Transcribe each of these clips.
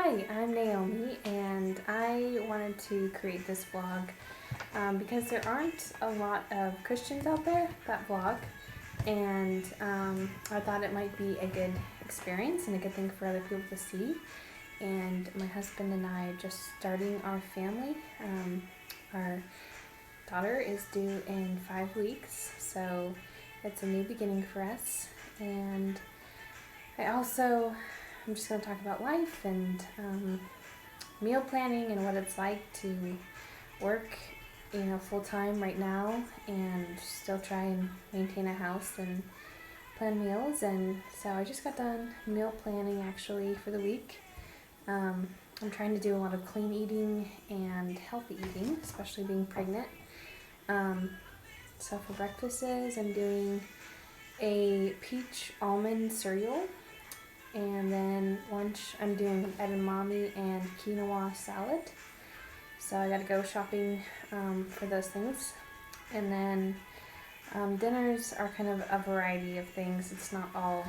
Hi, I'm Naomi, and I wanted to create this vlog because there aren't a lot of Christians out there that vlog, and I thought it might be a good experience and a good thing for other people to see. And my husband and I are just starting our family. Our daughter is due in 5 weeks, so it's a new beginning for us. And I'm just going to talk about life and meal planning and what it's like to work, full-time right now and still try and maintain a house and plan meals. And so I just got done meal planning actually for the week. I'm trying to do a lot of clean eating and healthy eating, especially being pregnant. So for breakfasts, I'm doing a peach almond cereal. And then lunch, I'm doing edamame and quinoa salad. So I gotta go shopping for those things. And then dinners are kind of a variety of things. It's not all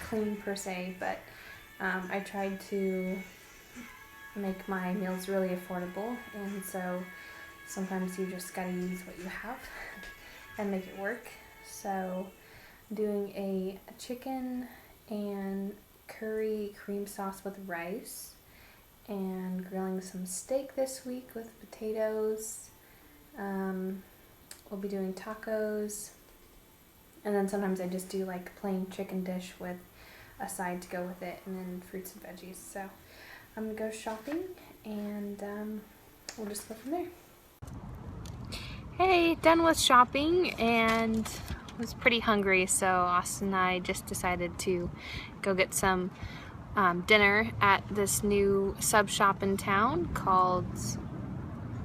clean per se, but I tried to make my meals really affordable. And so sometimes you just gotta use what you have and make it work. So I'm doing a chicken and curry cream sauce with rice, and grilling some steak this week with potatoes. We'll be doing tacos, and then sometimes I just do like plain chicken dish with a side to go with it, and then fruits and veggies. So I'm gonna go shopping, and we'll just go from there. Hey, done with shopping and was pretty hungry, so Austin and I just decided to go get some dinner at this new sub shop in town called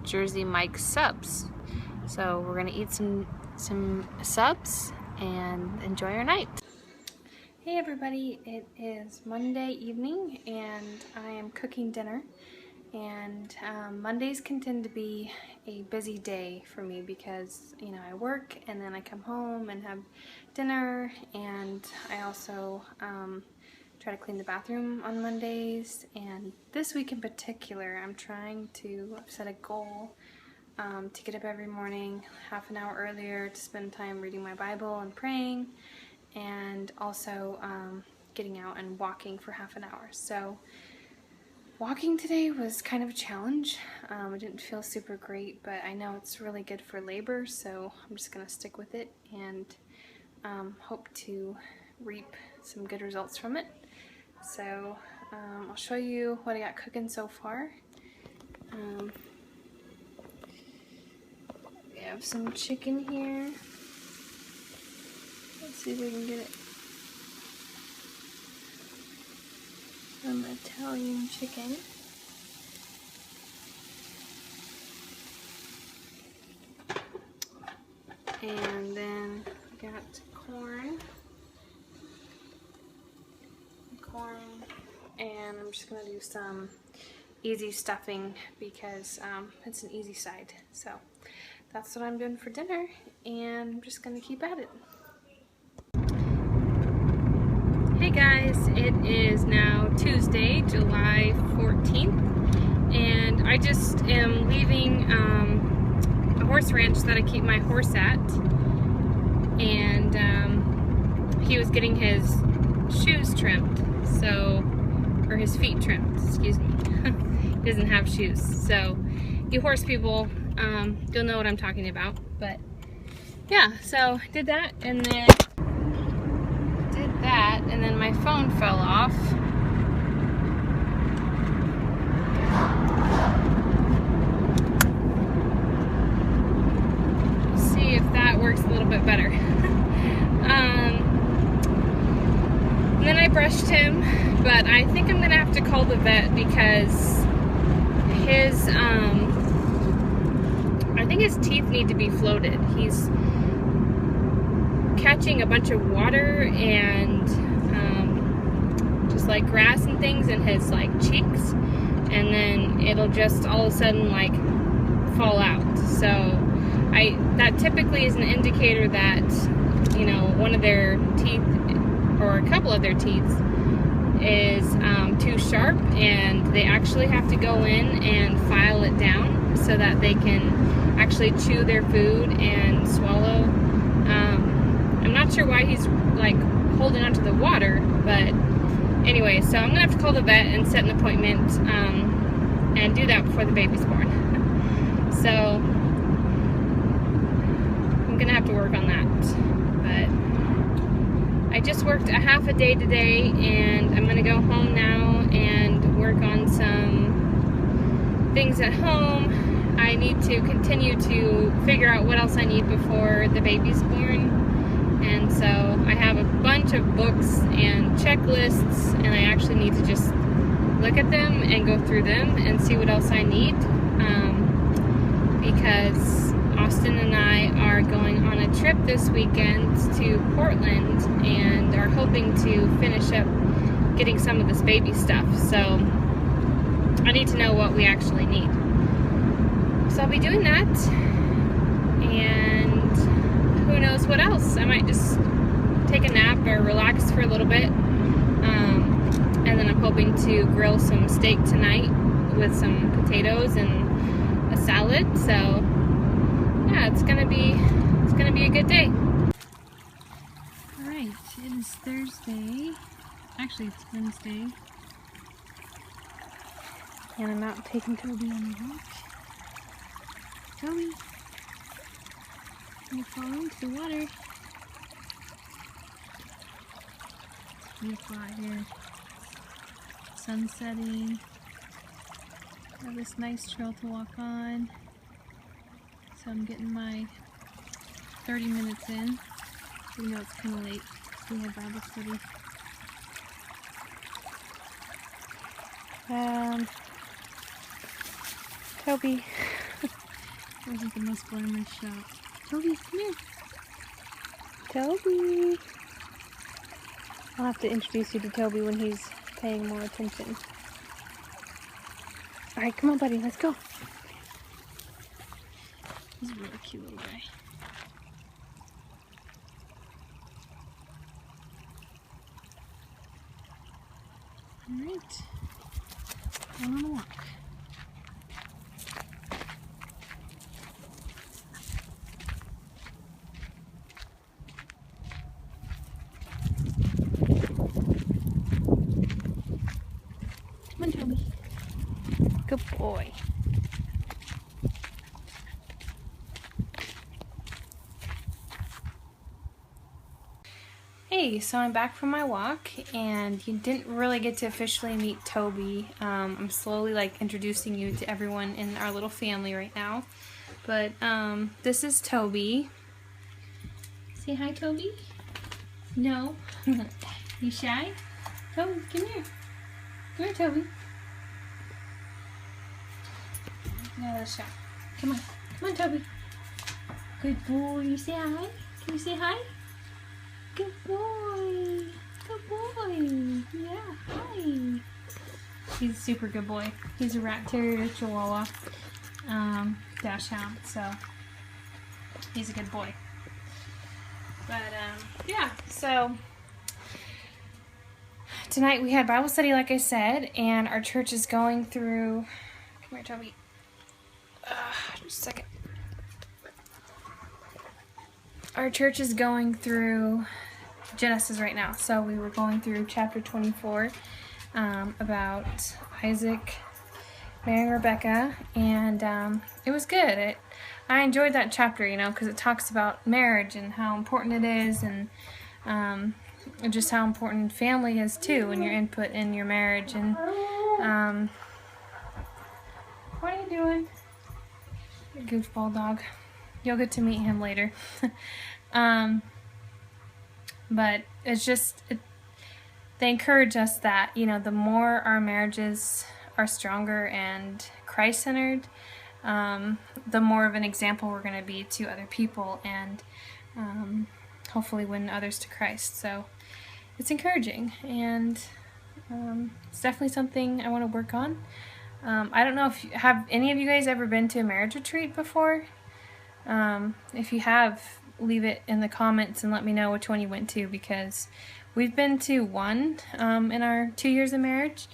Jersey Mike's Subs. So we're gonna eat some subs and enjoy our night. Hey everybody, it is Monday evening and I am cooking dinner. And Mondays can tend to be a busy day for me because, I work and then I come home and have dinner, and I also try to clean the bathroom on Mondays. And this week in particular, I've set a goal to get up every morning half an hour earlier to spend time reading my Bible and praying, and also getting out and walking for half an hour. So walking today was kind of a challenge. I didn't feel super great, but I know it's really good for labor, so I'm just going to stick with it and hope to reap some good results from it. So I'll show you what I got cooking so far. We have some chicken here. Let's see if we can get it. Some Italian chicken. And then we got corn. And I'm just gonna do some easy stuffing because it's an easy side. So that's what I'm doing for dinner, and I'm just gonna keep at it. Hey guys, it is now Tuesday, July 14th, and I just am leaving a horse ranch that I keep my horse at, and he was getting his shoes trimmed, or his feet trimmed, excuse me. He doesn't have shoes, so you horse people, you'll know what I'm talking about. But yeah, so did that, and then my phone fell off. See if that works a little bit better. And then I brushed him, but I think I'm gonna have to call the vet because I think his teeth need to be floated. He's catching a bunch of water and just like grass and things in his like cheeks, and then it'll just all of a sudden like fall out. So that typically is an indicator that one of their teeth or a couple of their teeth is too sharp, and they actually have to go in and file it down so that they can actually chew their food and swallow. I'm not sure why he's like holding onto the water, but anyway, so I'm gonna have to call the vet and set an appointment and do that before the baby's born. So I'm gonna have to work on that. But I just worked a half a day today, and I'm gonna go home now and work on some things at home. I need to continue to figure out what else I need before the baby's born. And so I have a bunch of books and checklists, and I actually need to just look at them and go through them and see what else I need. Because Austin and I are going on a trip this weekend to Portland and are hoping to finish up getting some of this baby stuff. So I need to know what we actually need. So I'll be doing that, and who knows what else. I might just take a nap or relax for a little bit. And then I'm hoping to grill some steak tonight with some potatoes and a salad. So yeah, it's gonna be a good day. All right, it is Thursday. Actually, it's Wednesday, and I'm out taking Toby on a walk. Toby, you fall into the water. Beautiful out here. Sun setting. Have this nice trail to walk on. So I'm getting my 30 minutes in. We know it's kind of late. We have Bible study. Toby. Wasn't the most glamorous shot. Toby, come here. Toby. I'll have to introduce you to Toby when he's paying more attention. Alright, come on, buddy, let's go. He's a really cute little guy. Alright, I'm on a walk. Come on, Toby. Good boy. Hey, so I'm back from my walk, and you didn't really get to officially meet Toby. I'm slowly like introducing you to everyone in our little family right now. But this is Toby. Say hi, Toby. No. You shy? Toby, come here. Come here, Toby. Another shot. Come on. Come on, Toby. Good boy. You say hi? Can you say hi? Good boy. Good boy. Yeah, hi. He's a super good boy. He's a rat terrier chihuahua. Dachshund, so he's a good boy. But yeah, so tonight we had Bible study, like I said, and our church is going through. Come here, Toby. Just a second. Our church is going through Genesis right now, so we were going through chapter 24 about Isaac marrying Rebecca, and it was good. I enjoyed that chapter, you know, because it talks about marriage and how important it is, and just how important family is too, and your input in your marriage. And what are you doing? Your goofball dog. You'll get to meet him later. But it's just, they encourage us that, you know, the more our marriages are stronger and Christ-centered, the more of an example we're going to be to other people, and hopefully win others to Christ. So it's encouraging, and it's definitely something I want to work on. I don't know if have any of you guys ever been to a marriage retreat before? If you have, leave it in the comments and let me know which one you went to, because we've been to one in our 2 years of marriage,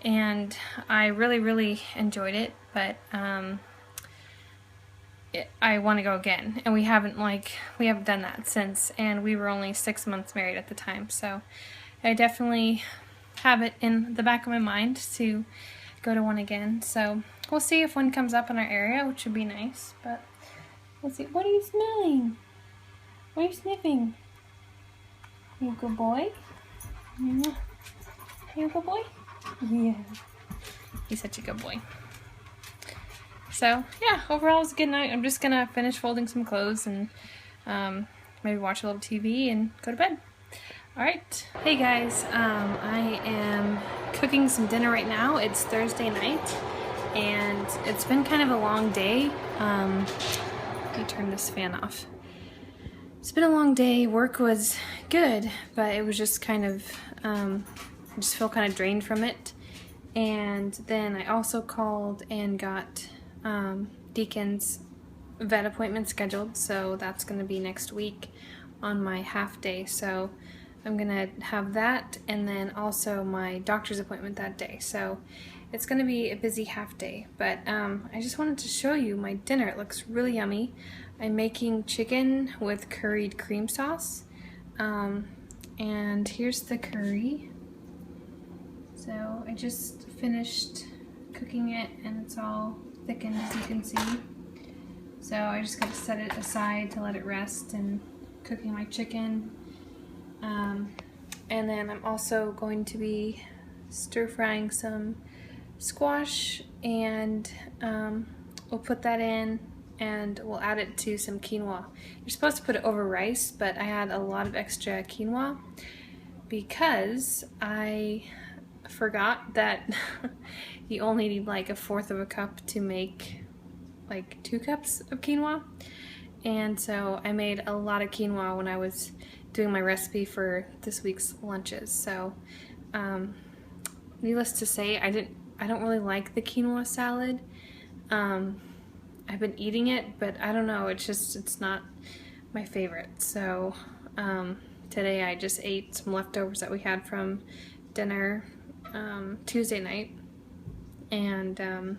and I really enjoyed it, but I want to go again, and we haven't done that since, and we were only 6 months married at the time, so I definitely have it in the back of my mind to go to one again. So we'll see if one comes up in our area, which would be nice, but we'll see. What are you smelling? What are you sniffing? You a good boy? You a good boy? Yeah. He's such a good boy. So yeah, overall it's a good night. I'm just gonna finish folding some clothes and maybe watch a little TV and go to bed. Alright. Hey guys, I am cooking some dinner right now. It's Thursday night, and it's been kind of a long day. Let me turn this fan off. It's been a long day. Work was good, but it was just kind of, I just feel kind of drained from it. And then I also called and got Deacon's vet appointment scheduled, so that's going to be next week on my half day. So I'm gonna have that, and then also my doctor's appointment that day. So it's gonna be a busy half day, but I just wanted to show you my dinner. It looks really yummy. I'm making chicken with curried cream sauce, and here's the curry. So I just finished cooking it, and it's all thickened, as you can see. So I just gotta set it aside to let it rest, and cooking my chicken. And then I'm also going to be stir-frying some squash, and we'll put that in, and we'll add it to some quinoa. You're supposed to put it over rice, but I had a lot of extra quinoa because I forgot that you only need like 1/4 of a cup to make like 2 cups of quinoa. And so I made a lot of quinoa when I was doing my recipe for this week's lunches. So needless to say, I don't really like the quinoa salad. I've been eating it, but I don't know, it's not my favorite. So today I just ate some leftovers that we had from dinner Tuesday night, and I'm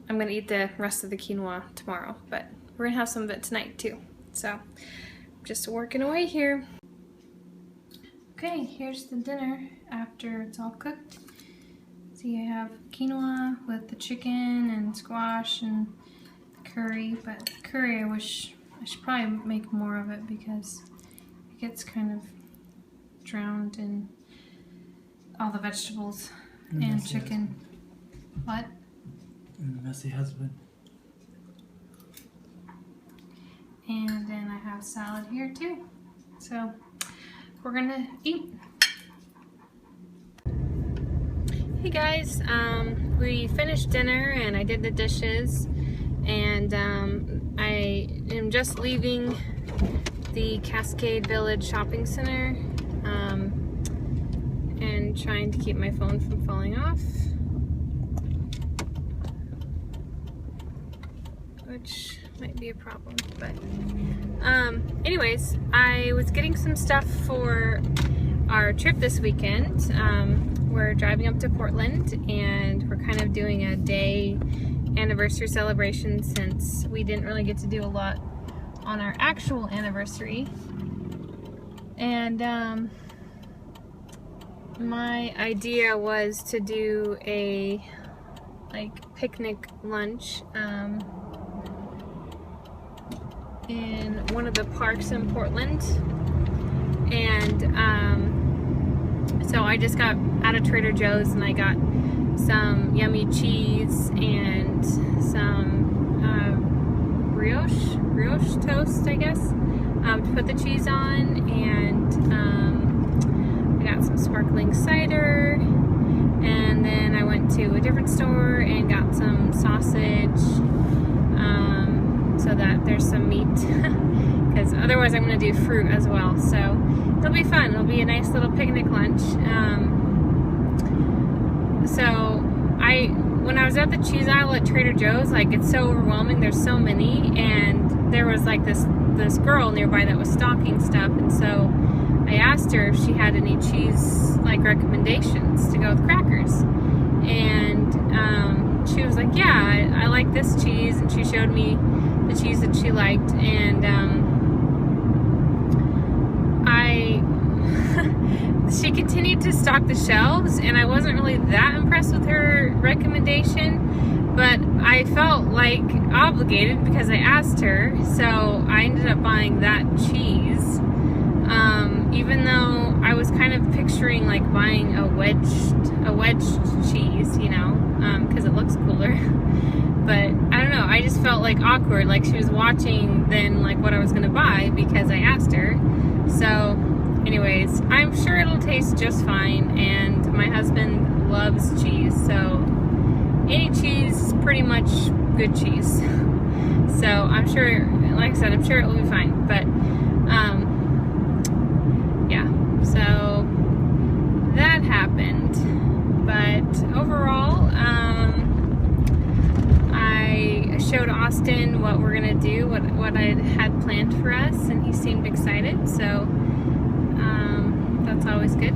gonna eat the rest of the quinoa tomorrow, but we're gonna have some of it tonight too. So just working away here. Okay, here's the dinner after it's all cooked. See, I have quinoa with the chicken and squash and the curry, but the curry, I should probably make more of it because it gets kind of drowned in all the vegetables and chicken. Husband. What? And the messy husband. And then I have salad here too. So we're gonna eat. Hey guys, we finished dinner and I did the dishes, and I am just leaving the Cascade Village Shopping Center and trying to keep my phone from falling off, which might be a problem, but anyways, I was getting some stuff for our trip this weekend. We're driving up to Portland, and we're kind of doing a day anniversary celebration since we didn't really get to do a lot on our actual anniversary. And my idea was to do a picnic lunch in one of the parks in Portland, and so I just got out of Trader Joe's and I got some yummy cheese and some brioche toast, I guess, to put the cheese on, and I got some sparkling cider, and then I went to a different store and got some sausage, so that there's some meat, because otherwise I'm going to do fruit as well. So it'll be fun. It'll be a nice little picnic lunch. So when I was at the cheese aisle at Trader Joe's, it's so overwhelming. There's so many, and there was this girl nearby that was stocking stuff, and so I asked her if she had any cheese like recommendations to go with crackers, and she was like, yeah, I like this cheese, and she showed me the cheese that she liked, and she continued to stock the shelves, and I wasn't really that impressed with her recommendation, but I felt like obligated because I asked her, so I ended up buying that cheese, even though I was kind of picturing like buying a wedged cheese, you know, because it looks cooler. But I don't know, I just felt like awkward, like she was watching then like what I was gonna buy because I asked her. So anyways, I'm sure it'll taste just fine, and my husband loves cheese, so any cheese is pretty much good cheese. So I'm sure, like I said, I'm sure it will be fine. But yeah, so that happened. But overall, I showed Austin what we're gonna do, what I had planned for us, and he seemed excited, so that's always good.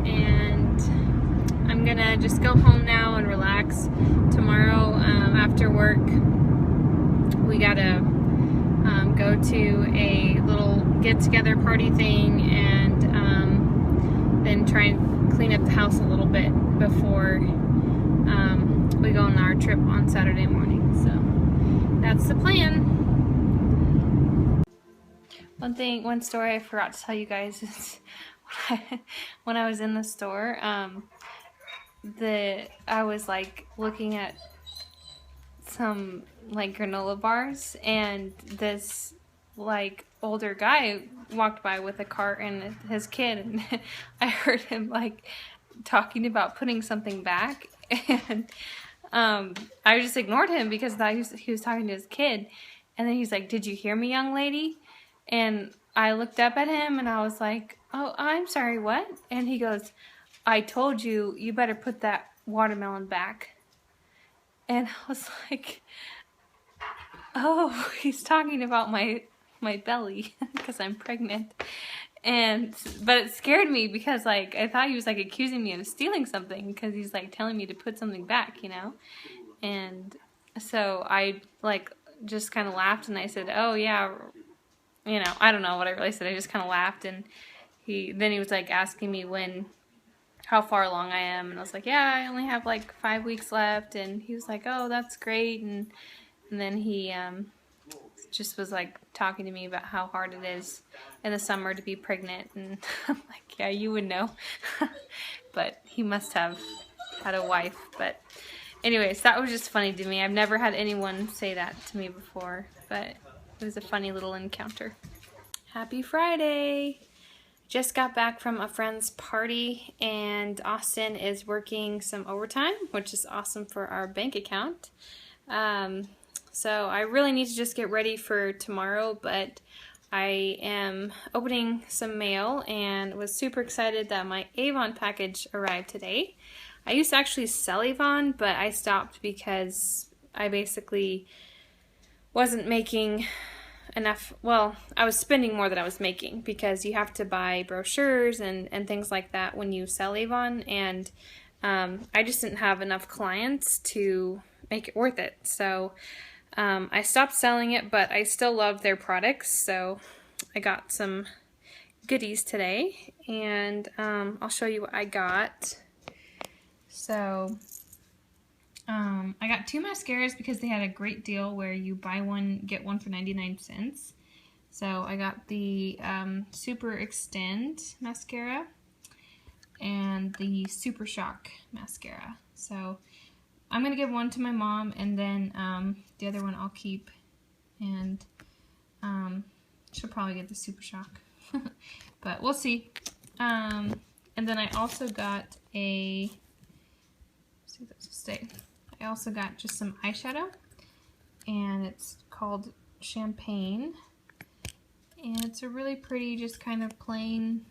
And I'm gonna just go home now and relax. Tomorrow after work we gotta go to a little get-together party thing, and then try and clean up the house a little bit before we go on our trip on Saturday morning. So that's the plan. One story I forgot to tell you guys is when I was in the store, I was like looking at some like granola bars, and this like older guy walked by with a cart and his kid, and I heard him like talking about putting something back, and I just ignored him because I thought he was talking to his kid. And then he's like, "Did you hear me, young lady?" And I looked up at him and I was like, "Oh, I'm sorry, what?" And he goes, "I told you, you better put that watermelon back." And I was like, oh, he's talking about my belly because I'm pregnant. But it scared me because like I thought he was like accusing me of stealing something, because he's like telling me to put something back, you know. And so I like just kind of laughed, and I said, "Oh yeah," you know, I don't know what I really said. I just kind of laughed, and he was like asking me how far along I am, and I was like, "Yeah, I only have like 5 weeks left." And he was like, "Oh, that's great." And then he just was like talking to me about how hard it is in the summer to be pregnant, and I'm like, "Yeah, you would know." But he must have had a wife. But anyways, that was just funny to me. I've never had anyone say that to me before, but it was a funny little encounter. Happy Friday! Just got back from a friend's party, and Austin is working some overtime, which is awesome for our bank account. So I really need to just get ready for tomorrow, but I am opening some mail and was super excited that my Avon package arrived today. I used to actually sell Avon, but I stopped because I basically wasn't making enough. Well, I was spending more than I was making, because you have to buy brochures and things like that when you sell Avon, and I just didn't have enough clients to make it worth it. So I stopped selling it, but I still love their products, so I got some goodies today, and I'll show you what I got. So I got 2 mascaras because they had a great deal where you buy one, get one for 99 cents. So I got the Super Extend mascara and the Super Shock mascara. So I'm going to give one to my mom, and then the other one I'll keep, and she'll probably get the Super Shock. But we'll see. And then I also got I also got just some eyeshadow, and it's called Champagne, and it's a really pretty, just kind of plain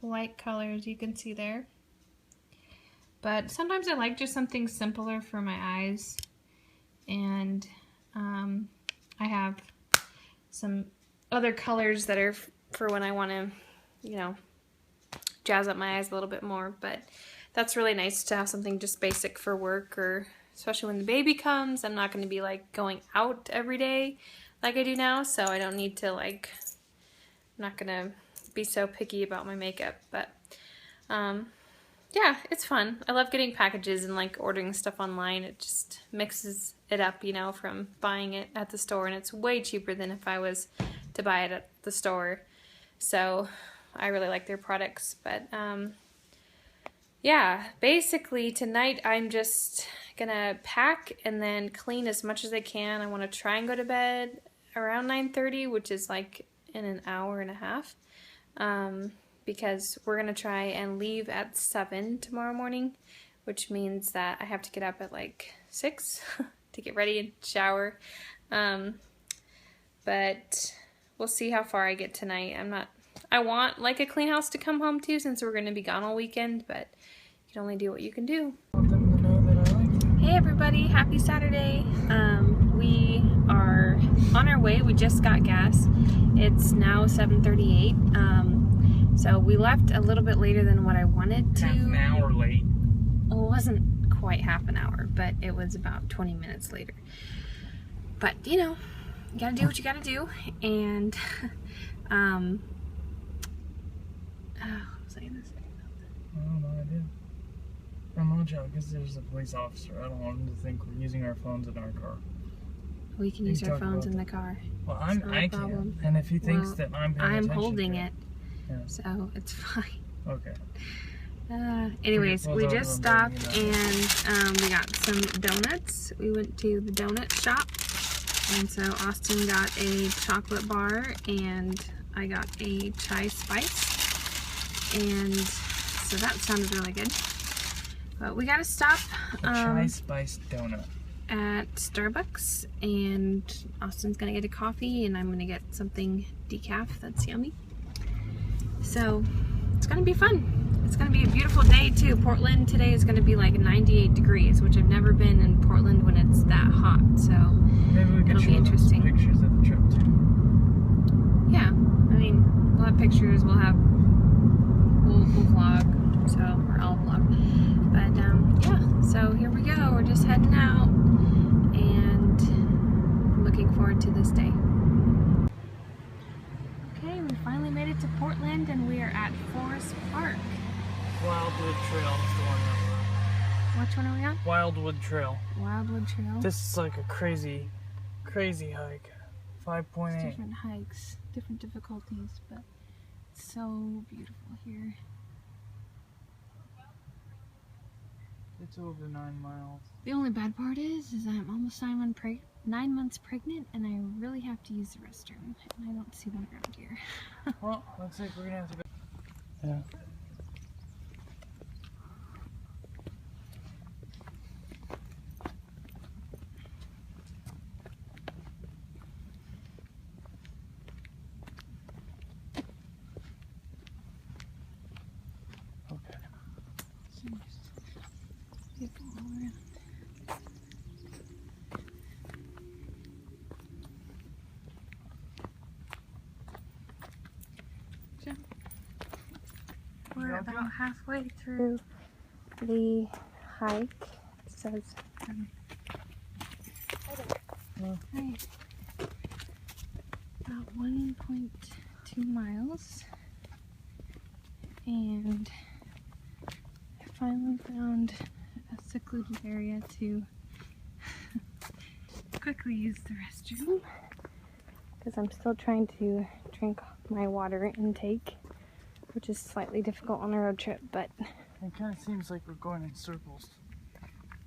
light colors you can see there. But sometimes I like just something simpler for my eyes, and I have some other colors that are for when I want to, you know, jazz up my eyes a little bit more. But that's really nice to have something just basic for work, or especially when the baby comes. I'm not going to be like going out every day like I do now, so I don't need to like, I'm not going to be so picky about my makeup. But yeah, it's fun. I love getting packages and like ordering stuff online. It just mixes it up, you know, from buying it at the store, and it's way cheaper than if I was to buy it at the store. So I really like their products. But yeah, basically tonight I'm just gonna pack and then clean as much as I can. I want to try and go to bed around 9:30, which is like in an hour and a half. Because we're going to try and leave at 7 tomorrow morning, which means that I have to get up at like 6 to get ready and shower. But we'll see how far I get tonight. I want like a clean house to come home to since we're going to be gone all weekend, but you can only do what you can do. Hey everybody, happy Saturday. We are on our way. We just got gas. It's now 7:38. So we left a little bit later than what I wanted to. Half an hour late. Well, it wasn't quite half an hour, but it was about 20 minutes later. But, you know, you gotta do what you gotta do. And, what was I gonna say about that? I don't know, I did. I'm not joking, because there's a police officer. I don't want him to think we're using our phones in our car. We can use our phones in the car. Well, I can. And if he thinks that I'm paying attention, I'm holding it. Yeah. So it's fine. Okay. Anyways, we just stopped and we got some donuts. We went to the donut shop, and so Austin got a chocolate bar and I got a chai spice, and so that sounded really good. But we gotta stop a chai spice donut at Starbucks, and Austin's gonna get a coffee and I'm gonna get something decaf that's yummy. So it's gonna be fun. It's gonna be a beautiful day too. Portland today is gonna be like 98 degrees, which I've never been in Portland when it's that hot. So maybe we can show them some pictures of the trip too. Yeah, I mean, we'll have pictures. We'll vlog. So I'll vlog. But yeah. So here we go. We're just heading out, and I'm looking forward to this day. We finally made it to Portland, and we are at Forest Park. Wildwood Trail is the one that Which one are we on? Wildwood Trail. Wildwood Trail? This is like a crazy hike. 5.8. Different hikes, different difficulties, but it's so beautiful here. It's over 9 miles. The only bad part is I'm almost 9 months pregnant, and I really have to use the restroom, and I don't see one around here. Well, looks like we're gonna have to go. Yeah. Okay. People all around. We're about halfway through the hike. It says hi. About 1.2 miles, and I finally found a secluded area to quickly use the restroom, because I'm still trying to drink my water intake, which is slightly difficult on a road trip, but it kind of seems like we're going in circles.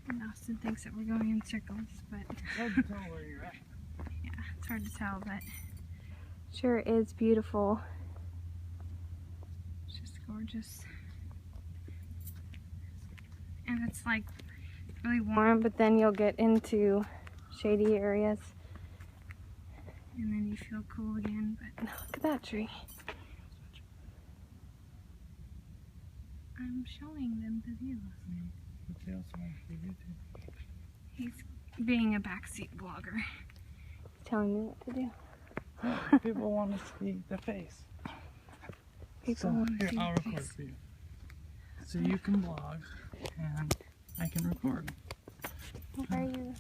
And Austin thinks that we're going in circles, but it's hard to tell where you're at. Yeah, it's hard to tell, but sure is beautiful. It's just gorgeous. And it's like really warm, but then you'll get into shady areas and then you feel cool again. But look at that tree. I'm showing them the views. But they also want to do YouTube. He's being a backseat vlogger. He's telling me what to do. People want to see the face. People So want to here, see I'll the record face. for you. So you can vlog and I can record. Where are you?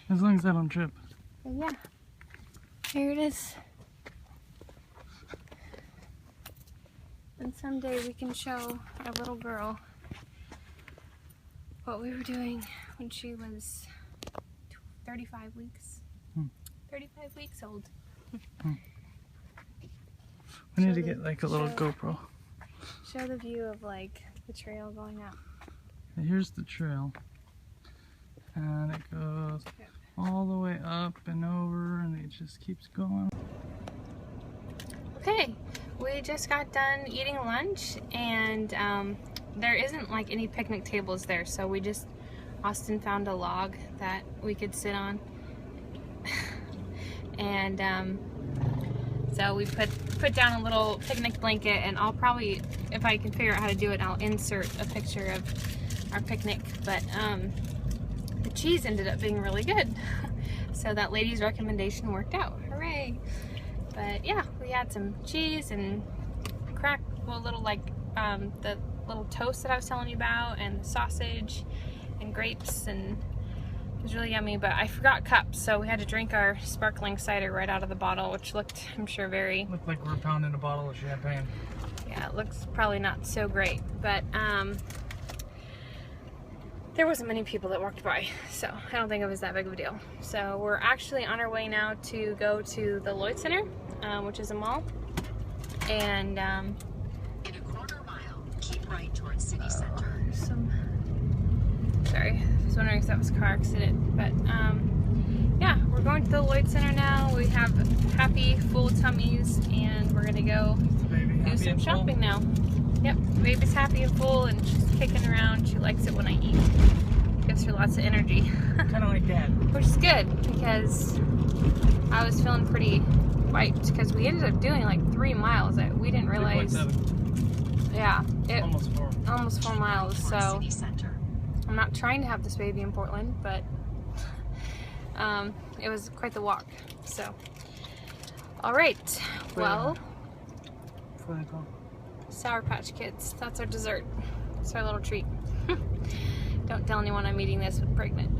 As long as I don't trip. Yeah. Here it is. And someday we can show our little girl what we were doing when she was 35 weeks. 35 weeks old. We need to get like a little show- GoPro. Show the view of like the trail going out. And here's the trail. And it goes all the way up and over and it just keeps going. Okay, we just got done eating lunch and there isn't like any picnic tables there, so Austin found a log that we could sit on. And so we put down a little picnic blanket, and I'll probably, if I can figure out how to do it, I'll insert a picture of our picnic. But the cheese ended up being really good. So that lady's recommendation worked out. Hooray! But yeah, we had some cheese and the little toast that I was telling you about, and the sausage and grapes, and it was really yummy. But I forgot cups, so we had to drink our sparkling cider right out of the bottle, which looked, I'm sure, Looked like we're pounding a bottle of champagne. yeah, it looks probably not so great. But there wasn't many people that walked by, so I don't think it was that big of a deal. So we're actually on our way now to go to the Lloyd Center, which is a mall, and In a quarter mile, keep right towards City Center. sorry, I was wondering if that was a car accident, but yeah, we're going to the Lloyd Center now. We have happy, full tummies, and we're gonna go do some shopping now. Yep, baby's happy and full, and she's kicking around. She likes it when I eat. Gives her lots of energy. Kind of like that. Which is good, because I was feeling pretty wiped, because we ended up doing like 3 miles. We didn't realize. 3.7. Yeah, Almost 4. 4 miles. Towards So City Center. I'm not trying to have this baby in Portland, but it was quite the walk. So, all right. Well, Sour Patch Kids. That's our dessert. It's our little treat. Don't tell anyone I'm eating this when pregnant.